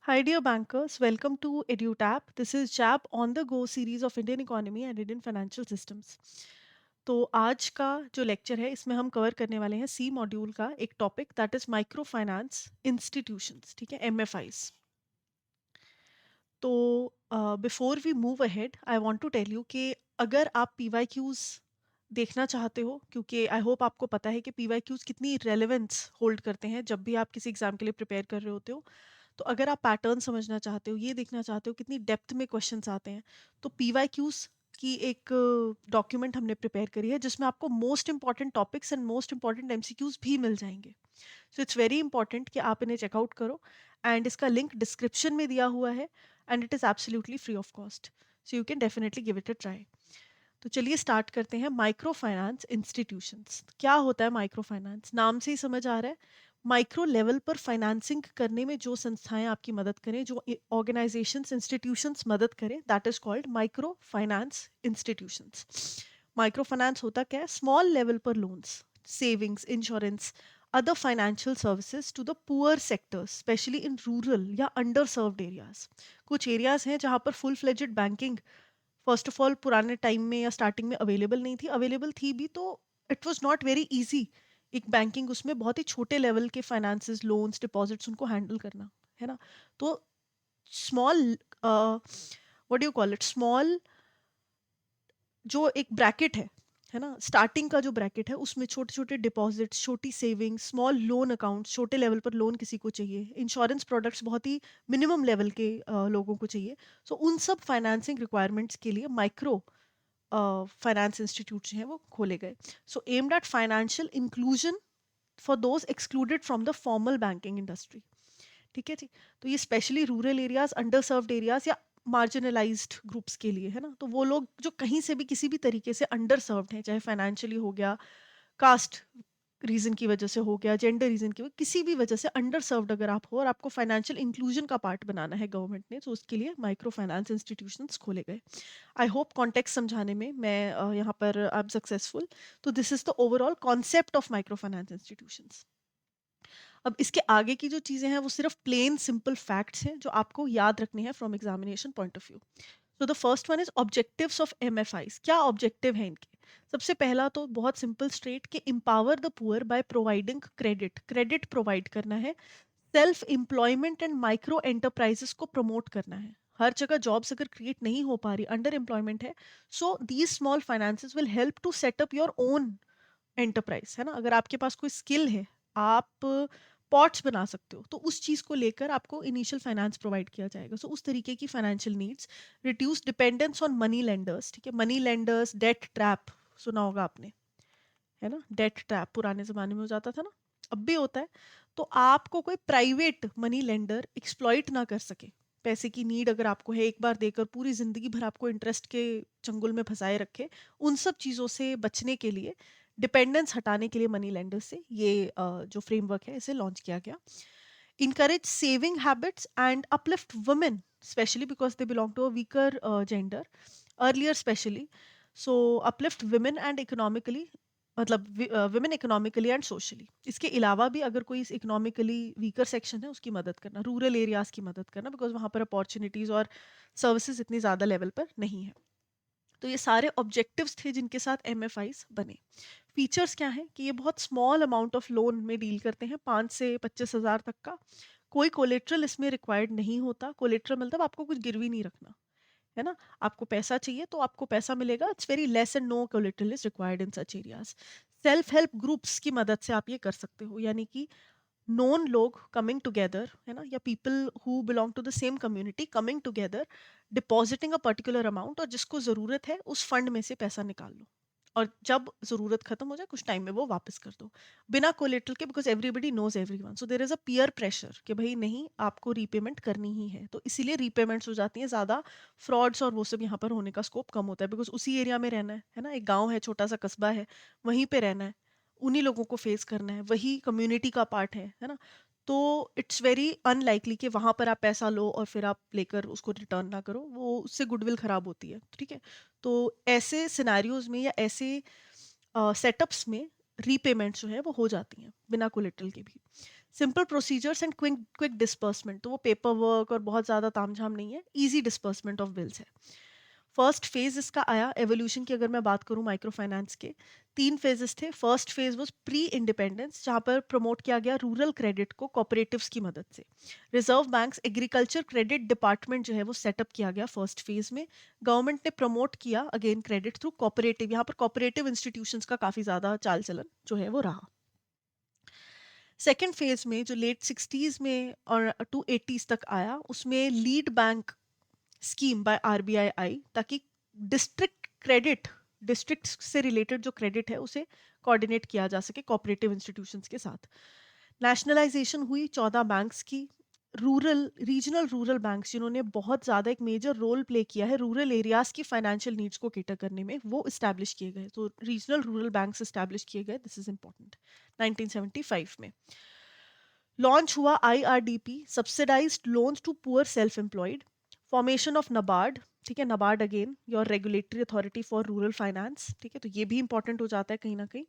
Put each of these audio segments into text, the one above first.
Hi, dear bankers. Welcome to EduTap. This is JAP on the Go series of Indian economy and Indian financial systems. तो आज का जो lecture है इसमें हम कवर करने वाले हैं सी मॉड्यूल का एक topic that is micro finance institutions, ठीक है, एमएफआईज। तो before we move ahead I want to tell you कि अगर आप पीवाईक्यूज देखना चाहते हो, क्योंकि आई होप आपको पता है कि पीवाईक्यूज कितनी रेलेवेंस होल्ड करते हैं जब भी आप किसी एग्जाम के लिए प्रिपेयर कर रहे होते हो। तो अगर आप पैटर्न समझना चाहते हो, ये देखना चाहते हो कितनी डेप्थ में क्वेश्चंस आते हैं, तो पीवाईक्यूज की एक डॉक्यूमेंट हमने प्रिपेयर करी है जिसमें आपको most important topics and most important MCQs भी मिल जाएंगे। सो इट्स वेरी इंपॉर्टेंट कि आप इन्हें चेकआउट करो, एंड इसका लिंक डिस्क्रिप्शन में दिया हुआ है, and it is absolutely free of cost, so you can definitely give it a try. तो चलिए स्टार्ट करते हैं। माइक्रो फाइनेंस इंस्टीट्यूशंस क्या होता है? माइक्रो फाइनेंस नाम से ही समझ आ रहा है, माइक्रो लेवल पर फाइनेंसिंग करने में जो संस्थाएं आपकी मदद करें, जो ऑर्गेनाइजेशंस इंस्टीट्यूशंस मदद करें, that is called micro finance institutions. Micro finance होता क्या है? स्मॉल लेवल पर loans, savings, insurance, other financial services to the poor sectors, especially in rural या underserved areas। कुछ एरियाज हैं जहाँ पर full fledged banking first of all पुराने टाइम में या स्टार्टिंग में अवेलेबल नहीं थी, अवेलेबल थी भी तो it was not very easy. एक बैंकिंग उसमें बहुत ही छोटे लेवल के फाइनेंसेस, लोन्स, डिपॉजिट्स उनको हैंडल करना, है ना। तो small, what do you call it, small जो एक ब्रैकेट है ना, स्टार्टिंग का जो ब्रैकेट है उसमें छोटे छोटे डिपॉजिट्स, छोटी सेविंग्स, स्मॉल लोन अकाउंट्स, छोटे लेवल पर लोन किसी को चाहिए, इंश्योरेंस प्रोडक्ट्स बहुत ही मिनिमम लेवल के लोगों को चाहिए। सो उन सब फाइनेंसिंग रिक्वायरमेंट्स के लिए माइक्रो फाइनेंस इंस्टीट्यूट जो हैं वो खोले गए। So aimed at financial inclusion for those excluded from the formal banking industry. ठीक है जी। तो ये specially rural areas, under served areas या मार्जिनलाइज्ड ग्रुप्स के लिए है ना। तो वो लोग जो कहीं से भी किसी भी तरीके से अंडर सर्व्ड हैं, चाहे फाइनेंशियली हो गया, कास्ट रीजन की वजह से हो गया, जेंडर रीजन की वजह, किसी भी वजह से अंडर सर्व्ड अगर आप हो और आपको फाइनेंशियल इंक्लूजन का पार्ट बनाना है गवर्नमेंट ने, तो उसके लिए माइक्रो फाइनेंस इंस्टीट्यूशंस खोले गए। आई होप कॉन्टेक्स्ट समझाने में मैं यहाँ पर आई एम सक्सेसफुल। तो this is the overall concept of micro finance institutions. अब इसके आगे की जो चीजें हैं वो सिर्फ प्लेन सिंपल फैक्ट्स हैं जो आपको याद रखने हैं from examination point of view. तो the first one is objectives of MFIs. क्या ऑब्जेक्टिव है इनके? सबसे पहला तो बहुत सिंपल स्ट्रेट कि empower the poor by providing credit, credit provide करना है। Self employment and micro enterprises को प्रमोट करना है। हर जगह जॉब्स अगर क्रिएट नहीं हो पा रही, अंडर एम्प्लॉयमेंट है, so these small finances will help to set up your own enterprise, है ना। अगर आपके पास कोई स्किल है, आप पॉट्स बना सकते हो, तो उस चीज को लेकर आपको इनिशियल फाइनेंस प्रोवाइड किया जाएगा। सो उस तरीके की financial needs. Reduce dependence on money lenders, ठीक है, मनी लेंडर्स, डेट ट्रैप सुना होगा आपने, है ना। डेट ट्रैप पुराने जमाने में हो जाता था ना, अब भी होता है। तो आपको कोई प्राइवेट मनी लेंडर एक्सप्लॉइट ना कर सके। पैसे की नीड अगर आपको है, एक बार देकर पूरी जिंदगी भर आपको इंटरेस्ट के चंगुल में फंसाए रखे, उन सब चीज़ों से बचने के लिए, डिपेंडेंस हटाने के लिए मनी लेंडर से ये जो फ्रेमवर्क है इसे लॉन्च किया गया। encourage saving habits and uplift women, especially because they belong to a weaker gender earlier, especially so uplift women and economically, मतलब विमेन इकोनॉमिकली एंड सोशली। इसके अलावा भी अगर कोई इकोनॉमिकली वीकर सेक्शन है उसकी मदद करना, रूरल एरियाज की मदद करना, बिकॉज वहाँ पर अपॉर्चुनिटीज़ और सर्विसेज इतनी ज़्यादा लेवल पर नहीं है। तो ये सारे ऑब्जेक्टिव्स थे जिनके साथ एमएफआईज बने। फीचर्स क्या हैं कि ये बहुत स्मॉल अमाउंट ऑफ लोन में डील करते हैं, 5 से 25 हज़ार तक का। कोई कोलेट्रल इसमें रिक्वायर्ड नहीं होता। कोलेट्रल मतलब आपको कुछ गिरवी नहीं रखना, है ना। आपको पैसा चाहिए तो आपको पैसा मिलेगा। It's very less and no collateral is required in such areas. Self help groups की मदद से आप ये कर सकते हो, यानी कि नोन लोग कमिंग टुगेदर, है ना, या people who belong to the same community coming together, depositing a particular amount, और जिसको ज़रूरत है उस फंड में से पैसा निकाल लो, और जब ज़रूरत खत्म हो जाए कुछ टाइम में वो वापस कर दो, बिना कोलेटरल के, because everybody knows everyone. So there is a peer pressure कि भाई नहीं, आपको रीपेमेंट करनी ही है, तो इसीलिए रीपेमेंट्स हो जाती हैं ज़्यादा। फ्रॉड्स और वो सब यहाँ पर होने का स्कोप कम होता है, बिकॉज उसी एरिया में रहना है ना, एक गाँव है, छोटा सा कस्बा है, वहीं पे रहना है, उन्हीं लोगों को फेस करना है, वही कम्युनिटी का पार्ट है ना। तो इट्स वेरी अनलाइकली कि वहां पर आप पैसा लो और फिर आप लेकर उसको रिटर्न ना करो, वो उससे गुडविल खराब होती है, ठीक है। तो ऐसे सिनेरियोज में या ऐसे सेटअप्स में रीपेमेंट जो है वो हो जाती हैं बिना कोलेटरल के भी। Simple procedures and quick quick disbursement, तो वो पेपर वर्क और बहुत ज़्यादा तामझाम नहीं है, ईजी डिस्पर्समेंट ऑफ बिल्स है। फर्स्ट फेज इसका आया एवोल्यूशन की, अगर मैं बात करूं माइक्रो फाइनेंस के, 3 फेजेस थे। First phase was pre independence, जहां पर प्रमोट किया गया रूरल क्रेडिट को कॉपरेटिव्स की मदद से। Reserve banks agriculture credit department जो है वो सेटअप किया गया फर्स्ट फेज में। गवर्नमेंट ने प्रमोट किया अगेन क्रेडिट थ्रू कॉपरेटिव, यहाँ पर कॉपरेटिव इंस्टीट्यूशंस का काफी ज्यादा चाल चलन जो है वो रहा। सेकेंड फेज में जो लेट 60s में और टू 80s तक आया, उसमें lead bank scheme by RBI आई, ताकि डिस्ट्रिक्ट क्रेडिट, डिस्ट्रिक्ट से रिलेटेड जो क्रेडिट है उसे कोऑर्डिनेट किया जा सके कोऑपरेटिव इंस्टीट्यूशंस के साथ। नेशनलाइजेशन हुई 14 बैंक्स की। रूरल रीजनल रूरल बैंक्स जिन्होंने बहुत ज़्यादा एक मेजर रोल प्ले किया है रूरल एरियाज की फाइनेंशियल नीड्स को केटर करने में, वो इस्टेब्लिश किए गए। तो रीजनल रूरल बैंक्स इस्टेब्लिश किए गए, दिस इज इंपॉर्टेंट। 1975 में लॉन्च हुआ IRDP, subsidized loans to poor self employed. Formation of NABARD, ठीक है, NABARD again your regulatory authority for rural finance, ठीक है, तो ये भी इंपॉर्टेंट हो जाता है कहीं ना कहीं।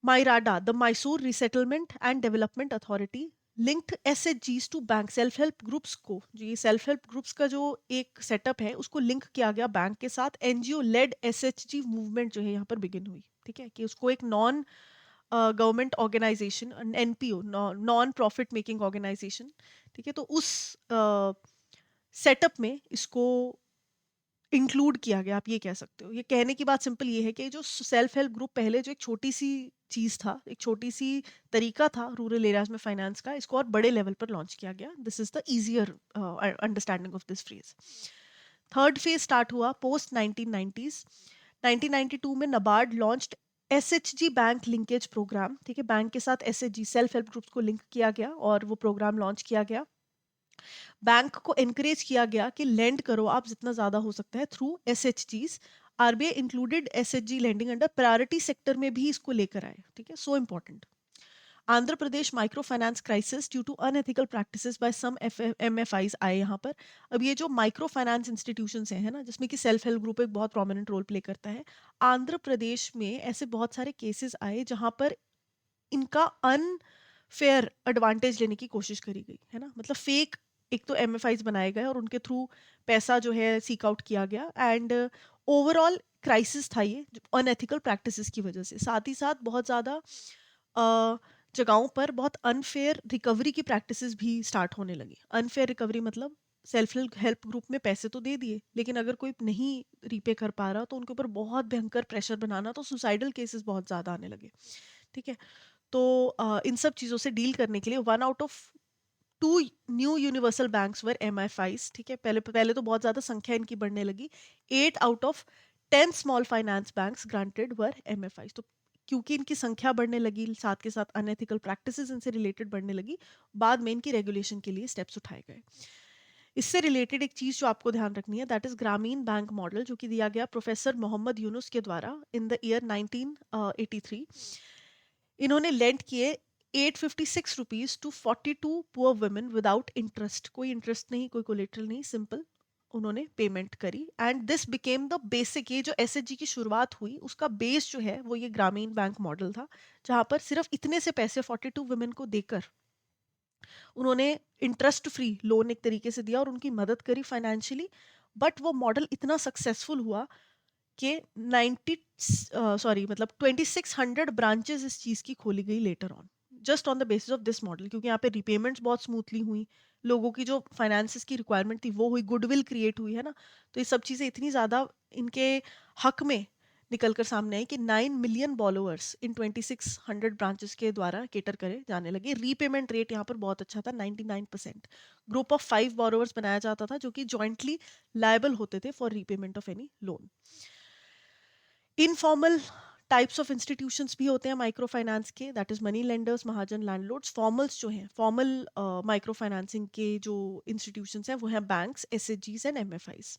Myrada, the Mysore resettlement and development authority, linked एसएचजीज to bank, self help groups को, जो ये सेल्फ हेल्प ग्रुप्स का जो एक सेटअप है उसको लिंक किया गया बैंक के साथ। एनजीओ लेड एसएचजी मूवमेंट जो है यहाँ पर बिगिन हुई, ठीक है, कि उसको एक non government organisation, NPO, non profit making organisation, ठीक है, तो उस सेटअप में इसको इंक्लूड किया गया, आप ये कह सकते हो। ये कहने की बात सिंपल ये है कि जो सेल्फ हेल्प ग्रुप पहले जो एक छोटी सी चीज था, एक छोटी सी तरीका था रूरल एरियाज में फाइनेंस का, इसको और बड़े लेवल पर लॉन्च किया गया। This is the easier understanding of this phrase. Third phase start हुआ पोस्ट 1990s। 1992 में NABARD launched SHG bank linkage programme, ठीक है, बैंक के साथ एसएचजी सेल्फ हेल्प ग्रुप्स को लिंक किया गया और वो प्रोग्राम लॉन्च किया गया। बैंक को एनकरेज किया गया कि लेंड करो आप जितना ज्यादा हो सकता है थ्रू एसएचजीज। RBI included SHG lending under priority sector में भी इसको लेकर आए, ठीक है, so important. Andhra Pradesh micro finance crisis due to unethical practices by some MFIs आए यहाँ पर। अब ये जो माइक्रो फाइनेंस इंस्टीट्यूशंस हैं, है ना, जिसमें कि सेल्फ हेल्प ग्रुप एक बहुत प्रोमिनेंट रोल प्ले करता है, आंध्र प्रदेश में ऐसे बहुत सारे केसेस आए जहाँ पर इनका अनफेयर एडवांटेज लेने की कोशिश करी गई, है ना, मतलब फेक एक तो एमएफआईज बनाए गए और उनके थ्रू पैसा जो है सीक आउट किया गया। एंड ओवरऑल क्राइसिस था ये अनएथिकल प्रैक्टिसेस की वजह से। साथ ही साथ बहुत ज़्यादा जगहों पर बहुत अनफेयर रिकवरी की प्रैक्टिसेस भी स्टार्ट होने लगी। अनफेयर रिकवरी मतलब सेल्फ हेल्प ग्रुप में पैसे तो दे दिए, लेकिन अगर कोई नहीं रीपे कर पा रहा तो उनके ऊपर बहुत भयंकर प्रेशर बनाना, तो सुसाइडल केसेस बहुत ज़्यादा आने लगे, ठीक है। तो इन सब चीज़ों से डील करने के लिए 1 out of 2 new universal banks were MFIs, ठीक है, पहले पहले तो बहुत ज़्यादा संख्या इनकी बढ़ने लगी। 8 out of 10 small finance banks granted were MFIs. तो क्योंकि इनकी संख्या बढ़ने लगी, साथ के साथ अनएथिकल प्रैक्टिसेस इनसे रिलेटेड बढ़ने लगी, बाद में इनकी रेगुलेशन के लिए स्टेप्स उठाए गए। इससे रिलेटेड एक चीज जो आपको ध्यान रखनी है, दैट इज ग्रामीण बैंक मॉडल, जो कि दिया गया प्रोफेसर मोहम्मद यूनुस के द्वारा इन द ईयर 1983। इन्होंने लेंड किए 856 rupees to 42 poor women without interest, कोई इंटरेस्ट नहीं, कोई कोलेटरल नहीं, सिंपल उन्होंने पेमेंट करी। And this became the basic, ये जो एसएचजी की शुरुआत हुई उसका बेस जो है वो ये ग्रामीण बैंक मॉडल था, जहां पर सिर्फ इतने से पैसे 42 वुमेन को देकर उन्होंने इंटरेस्ट फ्री लोन एक तरीके से दिया और उनकी मदद करी फाइनेंशियली। बट वो मॉडल इतना सक्सेसफुल हुआ कि 90 सॉरी मतलब 2600 ब्रांचेस इस चीज़ की खोली गई later on, just on the basis of this model, क्योंकि यहाँ पे रिपेमेंट्स बहुत स्मूथली हुई, लोगों की जो फाइनेंसिस की रिक्वायरमेंट थी वो हुई, गुडविल क्रिएट हुई, है ना। तो ये सब चीज़ें इतनी ज़्यादा इनके हक में निकल कर सामने आई कि 9 मिलियन बॉलोअर्स इन 2600 ब्रांचेस के द्वारा केटर करे जाने लगे। रीपेमेंट रेट यहाँ पर बहुत अच्छा था, 99%। ग्रुप ऑफ 5 बॉरोअर्स बनाया जाता था जो कि जॉइंटली लायबल होते थे for repayment of any loan. Informal types of institutions भी होते हैं माइक्रो फाइनेंस के, that is money lenders, Mahajan, landlords. Formals जो हैं, फॉर्मल माइक्रो फाइनेंसिंग के जो इंस्टीट्यूशंस हैं वो हैं बैंक्स, एसएचजीज एंड एमएफआईज।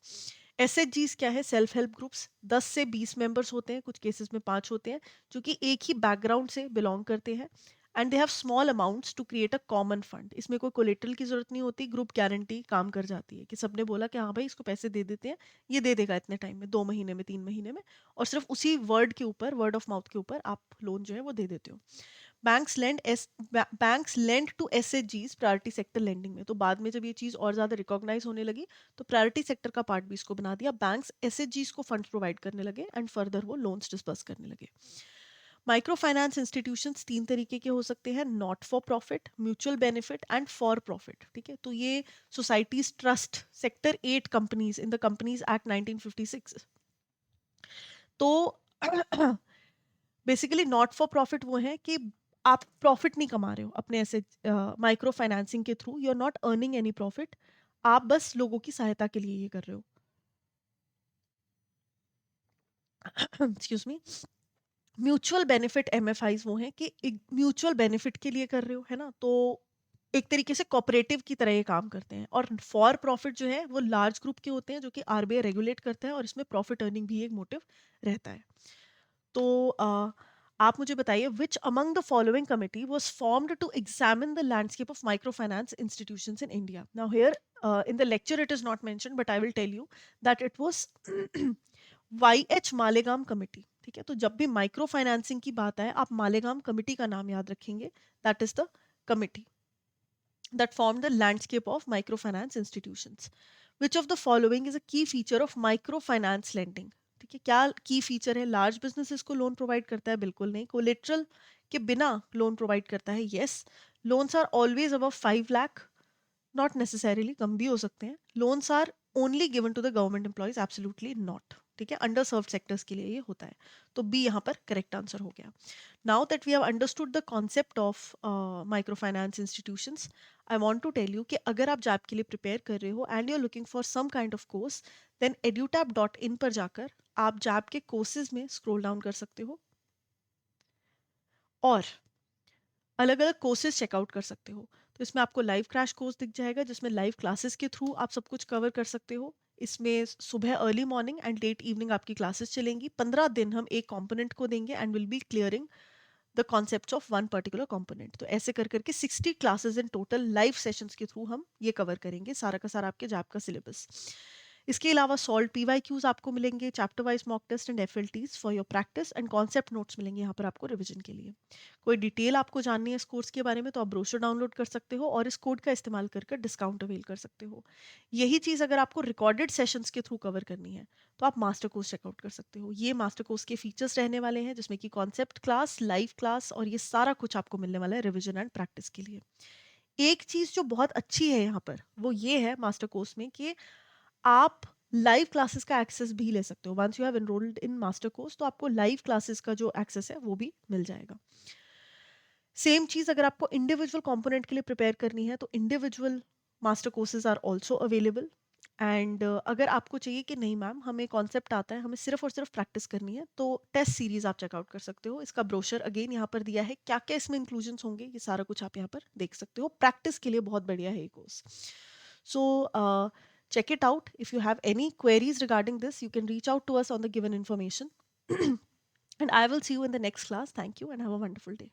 एसएचजीज क्या है? सेल्फ हेल्प ग्रुप्स, 10 से 20 मेंबर्स होते हैं, कुछ केसेस में 5 होते हैं, जो कि एक ही बैकग्राउंड से बिलोंग करते हैं। And they have small amounts to create a common fund. इसमें कोई कोलेटरल की जरूरत नहीं होती, ग्रुप गारंटी काम कर जाती है कि सबने बोला कि हाँ भाई इसको पैसे दे देते हैं, ये दे देगा इतने टाइम में, 2 महीने में, 3 महीने में, और सिर्फ उसी वर्ड के ऊपर, वर्ड ऑफ माउथ के ऊपर आप लोन जो है वो दे देते हो। बैंक्स लेंड टू एसएचजीज प्रायोरिटी सेक्टर लेंडिंग में। तो बाद में जब ये चीज़ और ज़्यादा रिकॉग्नाइज होने लगी तो प्रायोरिटी सेक्टर का पार्ट भी इसको बना दिया। बैंक्स एसएचजीज को फंड्स प्रोवाइड करने लगे एंड फर्दर वो लोन्स डिस्पर्स करने लगे। माइक्रो फाइनेंस इंस्टीट्यूशंस 3 तरीके के हो सकते हैं, not for profit, mutual benefit and for profit. ठीक है, तो ये societies trust sector 8 companies in the companies act 1956। तो बेसिकली नॉट फॉर प्रॉफिट वो है कि आप प्रॉफिट नहीं कमा रहे हो अपने ऐसे माइक्रो फाइनेंसिंग के through, you are not earning any profit, आप बस लोगों की सहायता के लिए ये कर रहे हो। Excuse me. Mutual benefit MFIs वो हैं कि म्यूचुअल बेनिफिट के लिए कर रहे हो, है ना, तो एक तरीके से कोऑपरेटिव की तरह ये काम करते हैं। और फॉर प्रॉफिट जो है वो लार्ज ग्रुप के होते हैं जो कि आरबीआई रेगुलेट करता है और इसमें प्रॉफिट अर्निंग भी एक मोटिव रहता है। तो आप मुझे बताइए, which among the following committee was formed to examine the landscape of micro finance institutions in India. Now here in the lecture it is not mentioned but I will tell you that it was Y Malegam committee. ठीक है, तो जब भी micro financing की बात आए आप Malegam committee का नाम याद रखेंगे। That is the committee that formed the landscape of microfinance institutions. Which of the following is a key feature of microfinance lending? ठीक है, क्या की फीचर है? लार्ज बिजनेसेस को लोन प्रोवाइड करता है? बिल्कुल नहीं। कोलेट्रल के बिना लोन प्रोवाइड करता है? Yes. Loans are always above 5 lakh? Not necessarily, कम भी हो सकते हैं। Loans are only given to the government employees? Absolutely not. ठीक है, अंडर सर्व सेक्टर्स के लिए ये होता है। तो बी यहाँ पर करेक्ट आंसर हो गया। Now that we have understood the concept of micro finance institutions, I want to tell you कि अगर आप जैब के लिए प्रिपेयर कर रहे हो and you are looking for some kind of course, then edutap.in पर जाकर आप जैब के कोर्सेज में स्क्रॉल डाउन कर सकते हो और अलग अलग कोर्सेज चेकआउट कर सकते हो। तो इसमें आपको लाइव क्रैश कोर्स दिख जाएगा जिसमें लाइव क्लासेस के थ्रू आप सब कुछ कवर कर सकते हो। इसमें सुबह early morning and let evening आपकी क्लासेस चलेंगी। 15 दिन हम एक कंपोनेंट को देंगे and will be clearing the concepts of one particular component. तो ऐसे कर करके 60 classes in total live sessions के थ्रू हम ये कवर करेंगे सारा का सारा आपके जैब का सिलेबस। इसके अलावा सॉल्व पीवाईक्यूज आपको मिलेंगे, chapter wise mock test and FLTs for your practice and concept notes मिलेंगे यहाँ पर आपको रिवीजन के लिए। कोई डिटेल आपको जाननी है इस कोर्स के बारे में तो आप ब्रोशर डाउनलोड कर सकते हो और इस कोड का इस्तेमाल कर डिस्काउंट अवेल कर सकते हो। यही चीज़ अगर आपको रिकॉर्डेड सेशंस के थ्रू कवर करनी है तो आप मास्टर कोर्स चेकआउट कर सकते हो। ये मास्टर कोर्स के फीचर्स रहने वाले हैं जिसमें कि कॉन्सेप्ट क्लास, लाइव क्लास और ये सारा कुछ आपको मिलने वाला है रिविजन एंड प्रैक्टिस के लिए। एक चीज़ जो बहुत अच्छी है यहाँ पर वो ये है मास्टर कोर्स में कि आप लाइव क्लासेस का एक्सेस भी ले सकते हो। Once you have enrolled in master course तो आपको लाइव क्लासेस का जो एक्सेस है वो भी मिल जाएगा। सेम चीज़ अगर आपको इंडिविजुअल कंपोनेंट के लिए प्रिपेयर करनी है तो individual master courses are also available. And अगर आपको चाहिए कि नहीं मैम हमें कॉन्सेप्ट आता है, हमें सिर्फ और सिर्फ प्रैक्टिस करनी है, तो टेस्ट सीरीज आप चेकआउट कर सकते हो। इसका ब्रोशर अगेन यहाँ पर दिया है, क्या क्या इसमें इंक्लूजन्स होंगे ये सारा कुछ आप यहाँ पर देख सकते हो। प्रैक्टिस के लिए बहुत बढ़िया है ये course. So check it out. If you have any queries regarding this, you can reach out to us on the given information. And I will see you in the next class. Thank you and have a wonderful day.